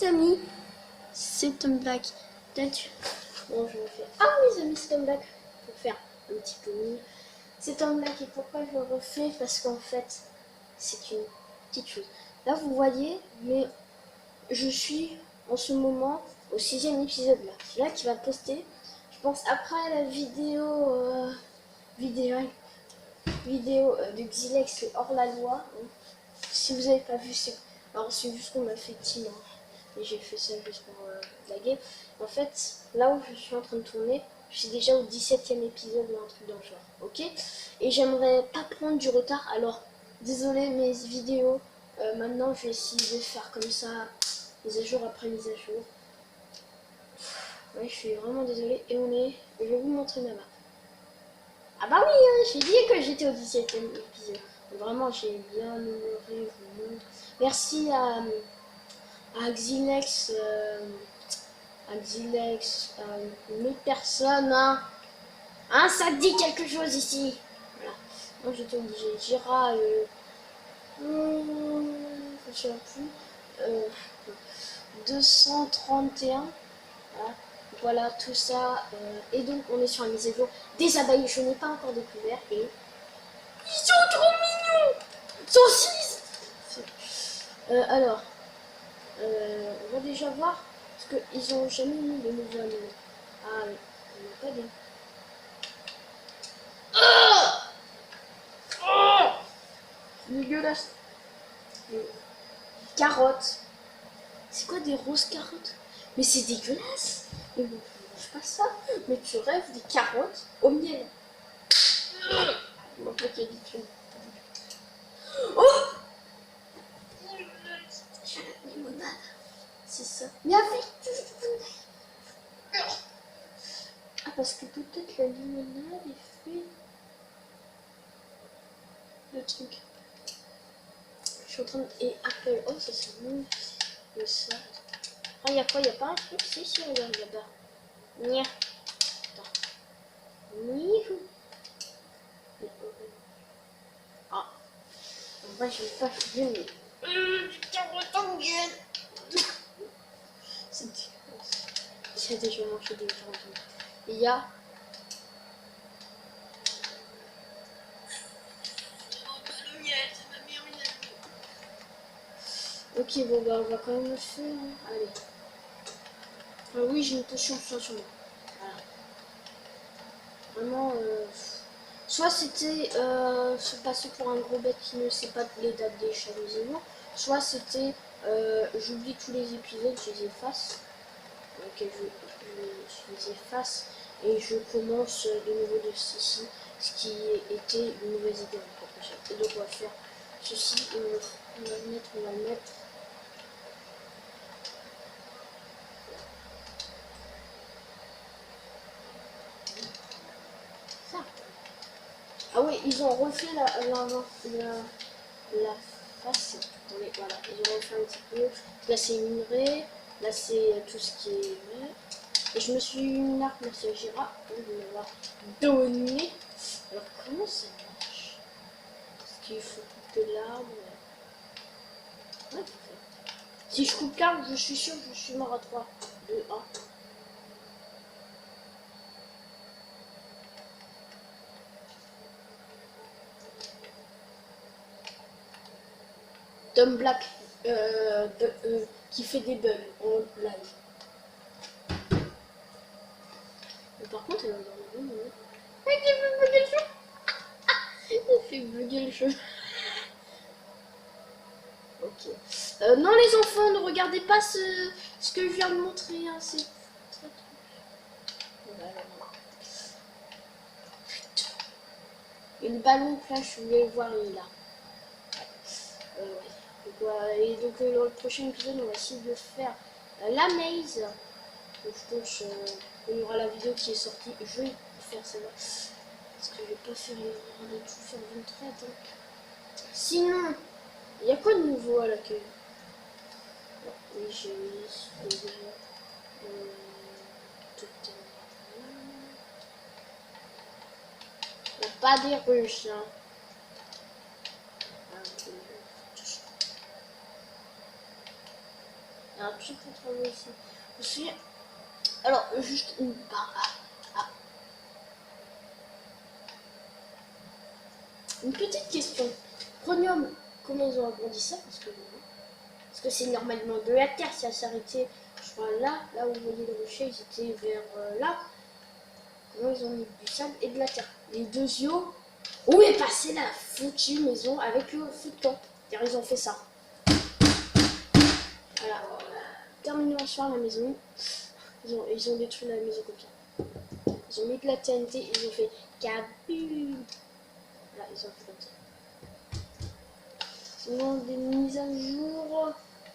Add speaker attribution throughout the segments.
Speaker 1: Les amis, c'est Tom Black. Là-dessus. Bon, je vais faire. Ah, les amis, c'est Tom Black. Pour faire un petit peu mieux. C'est Tom Black et pourquoi je le refais? Parce qu'en fait, c'est une petite chose. Là, vous voyez, mais je suis en ce moment au 6e épisode là. C'est là qui va poster. Je pense après la vidéo de Xilex et hors la loi. Si vous avez pas vu, c'est. Alors, c'est juste qu'on m'a fait team. Et j'ai fait ça juste pour blaguer. En fait, là où je suis en train de tourner, je suis déjà au 17e épisode ou un truc dans le genre, ok? Et j'aimerais pas prendre du retard, alors désolé mes vidéos, maintenant je vais essayer de faire comme ça, mise à jour après mise à jour. Ouais, je suis vraiment désolée, et je vais vous montrer ma map. Ah bah oui, hein, j'ai dit que j'étais au 17e épisode. Vraiment, j'ai bien honoré, je vous montre. Merci à Xilex, une autre personne, hein. Hein, ça te dit quelque chose ici. Voilà. Moi j'étais obligée. Jira, je ne sais plus. 231. Voilà. Voilà tout ça. Et donc on est sur la mise à jour des abeilles. Je n'ai pas encore découvert. Et ils sont trop mignons. Ils sont 6. Alors, on va déjà voir. Parce qu'ils ont jamais mis de nouveaux animaux. Ah oui, on n'a pas des. Dégueulasse. Carottes. C'est quoi des roses carottes? Mais c'est dégueulasse. Mais bon, tu manges pas ça. Mais tu rêves des carottes au miel. Bon, ok, oh, j'ai la limonade. C'est ça. Mais avec du. Ah, parce que peut-être la limonade est fait le truc. Je suis en train de. Et Apple. Oh, ça c'est bon. Mais ça. Ah, y'a quoi? Y'a pas un truc? Si, regarde là-bas. Nya. Attends. Nihou. Ah. En vrai, je vais pas fumer, mais. Du carotte en gueule. C'est dégueulasse. J'ai déjà mangé des carottes. Et il y a. Ok, bon, bah, on va quand même le faire. Hein. Allez. Ah oui, j'ai une potion sur moi. Voilà. Vraiment, soit c'était se passer pour un gros bête qui ne sait pas les dates des chats soit c'était j'oublie tous les épisodes, je les efface. Ok, je les efface et je commence de nouveau de ceci, ce qui était une mauvaise idée encore. Et donc on va faire ceci, et on va le mettre. Ça. Ah oui, ils ont refait la face. Attendez, voilà, ils ont refait un petit peu. Là c'est minerai, là c'est tout ce qui est. Et je me suis une arc, merci à Gira, de m'avoir donné. Alors comment ça marche? Est-ce qu'il faut couper l'arbre? Ouais, si je coupe l'arbre, je suis sûr que je suis mort à 3, 2, 1. Tom Black qui fait des bugs en live. Mais par contre, elle a dans le bon moment. Il fait bugger le jeu. Il fait bugger le jeu. Ok. Non les enfants, ne regardez pas ce que je viens de montrer. Hein. C'est très Et le ballon flash, vous voulez le voir, il est là. Ouais. Donc, voilà. Et donc dans le prochain épisode, on va essayer de faire la maze. Donc je pense qu'il y aura la vidéo qui est sortie. Je vais faire celle-là. Parce que je vais pas faire l'erreur de tout faire d'une traite. Hein. Sinon, il y a quoi de nouveau à l'accueil? Oui, j'ai déjà. Il n'y a pas des Russes. Hein. Il y a un j'ai pas travaillé ici. Je suis... Alors, juste une barre. Une petite question. Pronium, comment ils ont agrandi ça? Parce que c'est normalement de la terre, ça s'arrêtait, je crois, là où vous voyez le rocher, ils étaient vers là. Comment ils ont mis du sable et de la terre? Les deux yeux, où est passée la foutue maison avec le feu de camp? Car ils ont fait ça. Voilà. Terminé en soir la maison. Ils ont détruit la maison comme ça. Ils ont mis de la TNT, ils ont fait kaboum. Voilà, ils ont fait comme ça. Sinon, des mises à jour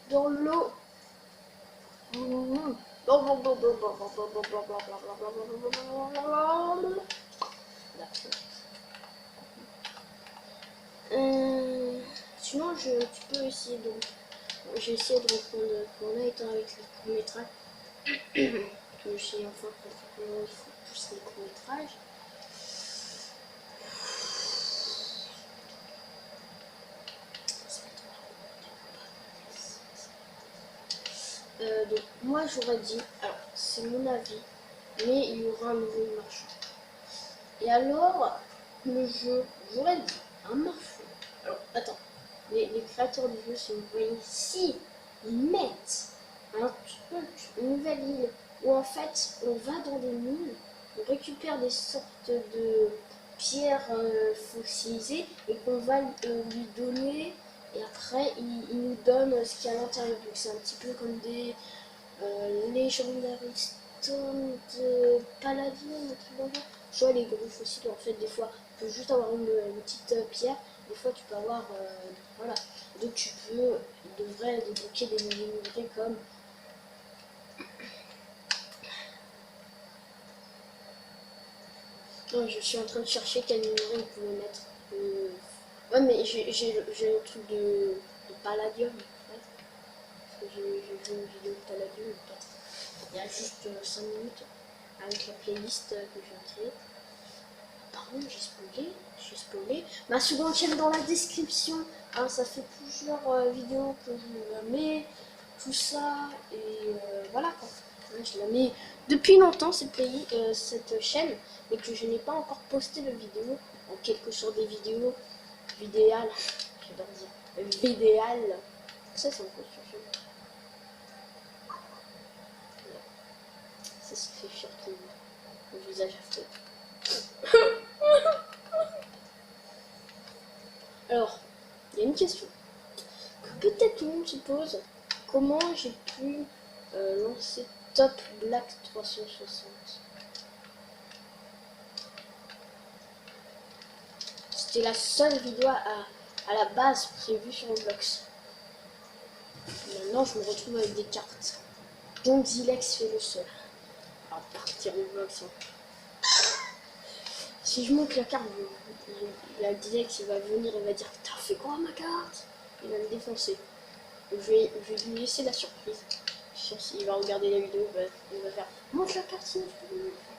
Speaker 1: dans l'eau. Sinon, tu peux essayer de... J'ai essayé de reprendre Fortnite avec les courts-métrages. Je sais enfin comment il faut pousser les courts-métrages. Donc moi j'aurais dit, alors c'est mon avis, mais il y aura un nouveau marchand. Et alors, le jeu, j'aurais dit un marchand. Alors attends, les créateurs du jeu, si vous voyez ici, ils mettent un truc, une nouvelle île, où en fait on va dans des mines, on récupère des sortes de pierres fossilisées et qu'on va lui donner. Et après, il nous donne ce qu'il y a à l'intérieur. Donc c'est un petit peu comme des Legendary Stone de Palladium. Je vois les griffes aussi. En fait, des fois, tu peux juste avoir une petite pierre. Des fois, tu peux avoir... voilà. Donc tu peux, il devrait débloquer des minerais comme... Non, je suis en train de chercher quel minerai on pouvait mettre. Ouais, mais j'ai le truc de Palladium. Ouais. Parce que j'ai vu une vidéo de Palladium. Il y a juste 5 minutes avec la playlist que je viens de créer. Pardon, j'ai spoilé. Ma seconde chaîne dans la description. Hein, ça fait plusieurs vidéos que je la mets, tout ça. Et voilà quoi. Hein, je la mets depuis longtemps cette chaîne, mais que je n'ai pas encore posté de vidéo. En quelque sorte des vidéos vidéales. J'adore dire. Vidéales. Ça, c'est un peu sur ça se fait surtout le visage affreux. Alors, il y a une question que peut-être tout le monde se pose. Comment j'ai pu lancer Top Black 360? C'était la seule vidéo à la base prévue sur Roblox. Maintenant, je me retrouve avec des cartes. Donc, Zilex fait le seul. À partir Roblox. Si je monte la carte, la Zilex il va venir et va dire t'as fait quoi ma carte? Il va me défoncer. Donc, je vais lui laisser la surprise. Il va regarder la vidéo, il va faire montre la carte sinon je peux lui montrer.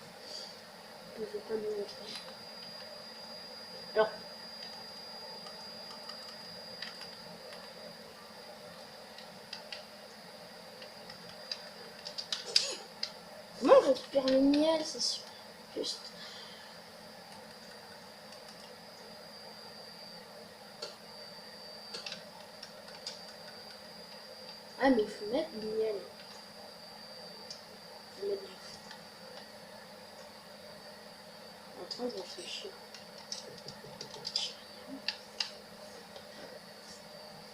Speaker 1: Je vais pas lui montrer. Alors, comment je récupère le miel? C'est juste. Ah, mais il faut mettre du miel. Il faut mettre du. En train de réfléchir.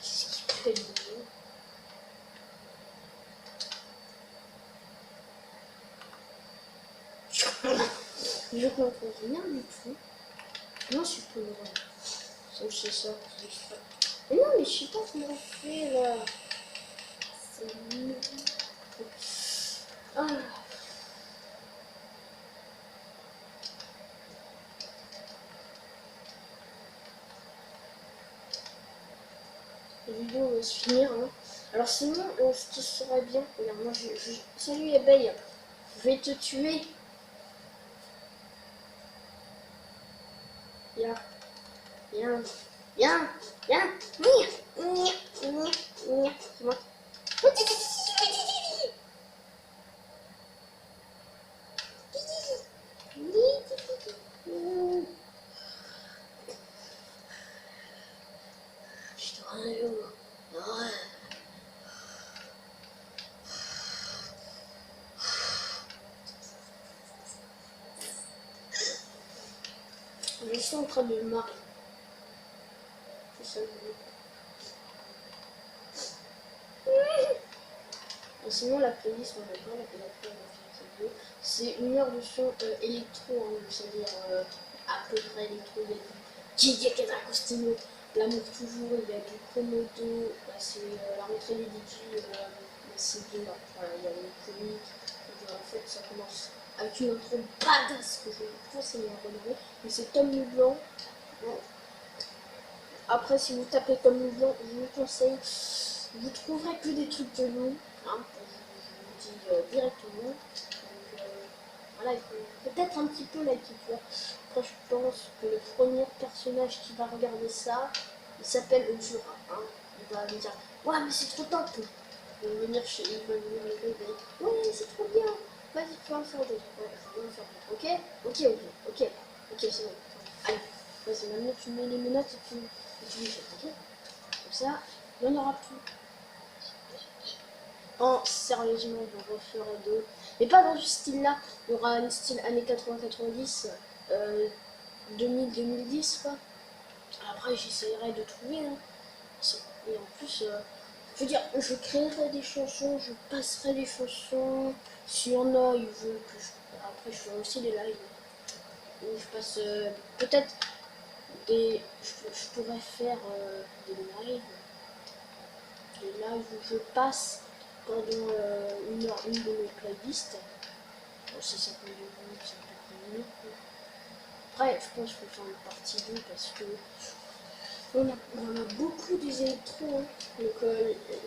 Speaker 1: Qu'est-ce qui peut être bon? Je comprends rien du tout. Non, je peux le voir. C'est ça. Mais non, mais je sais pas comment on fait là. C'est nul. Ah. La vidéo va se finir. Hein. Alors sinon, ce qui serait bien... Regarde, moi salut abeille. Je vais te tuer. Viens. Viens. Viens. Viens. C'est moi. Je suis en train de me marrer. C'est ça le Et sinon, la playlist, on va pas la playlist, c'est une heure de son électro, hein, c'est-à-dire à peu près électro. Il y a du Gigi Agostino, L'amour toujours, il y a du Komodo, bah, c'est la rentrée des DJ, c'est bien. Voilà, il y a les comiques. En fait, ça commence avec une intro badass que je vous conseille à regarder. Mais c'est Tom Leblanc. Bon. Après, si vous tapez Tom Leblanc, je vous conseille, vous trouverez que des trucs de nous. Hein, je vous le dis directement. Donc, voilà, il faut peut-être un petit peu la culture. Après, je pense que le premier personnage qui va regarder ça, il s'appelle Jura. Hein. Il va me dire, ouais, mais c'est trop top. Il va venir chez il va venir le gars, il va dire, ouais, c'est trop bien. Vas-y, tu vas en faire d'autres. Ouais, je vais en faire d'autres. Ok, c'est bon. Allez, vas-y, maintenant tu mets les menottes et tu les jettes, ok? Comme ça, il n'y en aura plus. Oh, sérieusement, je referai d'autres. Mais pas dans ce style-là. Il y aura un style années 80-90, 2000-2010, quoi. Après, j'essaierai de trouver. Hein. Et en plus, je veux dire, je créerai des chansons, je passerai des chansons. S'il y en a, ils veulent que je... Après, je ferai aussi des lives. Où je passe peut-être des... Je pourrais faire des lives. Des lives où je passe pendant une heure, une de mes playlists. Bon, si ça peut devenir, ça peut devenir. Après, je pense qu'il faut faire une partie 2 parce que on a beaucoup des électros. Hein. Donc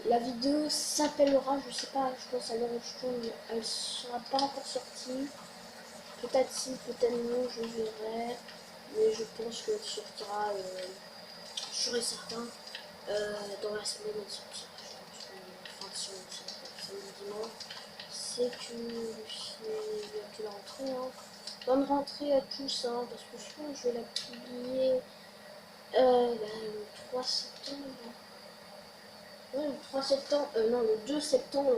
Speaker 1: la vidéo s'appellera, je sais pas, je pense à l'heure où je tourne, elle sera pas encore sortie. Peut-être si, peut-être non, je verrai. Mais je pense qu'elle sortira, sûr et certain, dans la semaine elle sortira. Fin de semaine, samedi, dimanche. C'est que c'est la rentrée. Hein. Bonne rentrée à tous, hein, parce que je pense que je vais la publier le 3 septembre. Ouais, le 3 septembre, non, le 2 septembre.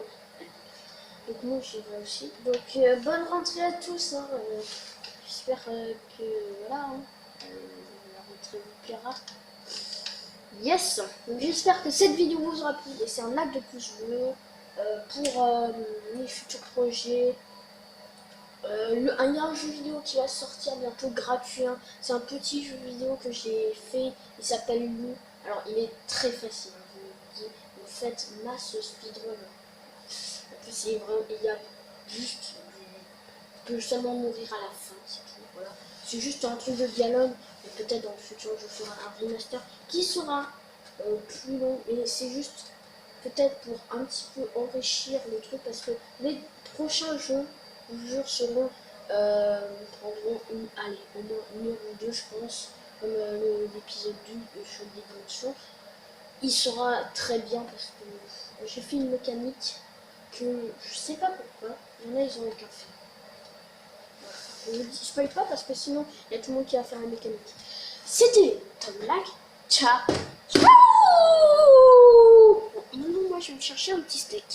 Speaker 1: Donc moi j'irai aussi. Donc bonne rentrée à tous. Hein, j'espère que voilà, hein, la rentrée vous plaira. Yes. Donc j'espère que cette vidéo vous aura plu. Laissez un like de pouce bleu pour mes futurs projets. Il y a un jeu vidéo qui va sortir bientôt gratuit. Hein. C'est un petit jeu vidéo que j'ai fait. Il s'appelle Lou. Alors il est très facile. Hein, je vous le dis. Vous faites masse speedrun. En plus il y a juste. Je peux seulement mourir à la fin. C'est tout. Voilà. C'est juste un truc de dialogue. Mais peut-être dans le futur je ferai un remaster qui sera plus long. Mais c'est juste peut-être pour un petit peu enrichir le truc. Parce que les prochains jeux, je vous jure, seront prendront au moins une heure ou deux, je pense, comme l'épisode 2 de Choc des Dimensions. Il sera très bien parce que j'ai fait une mécanique que je sais pas pourquoi, il y en a, ils ont aucun fait. Voilà. Je ne spoil pas parce que sinon, il y a tout le monde qui va faire la mécanique. C'était Tom Black. Ciao. Ciao. Bon, maintenant, moi, je vais me chercher un petit steak.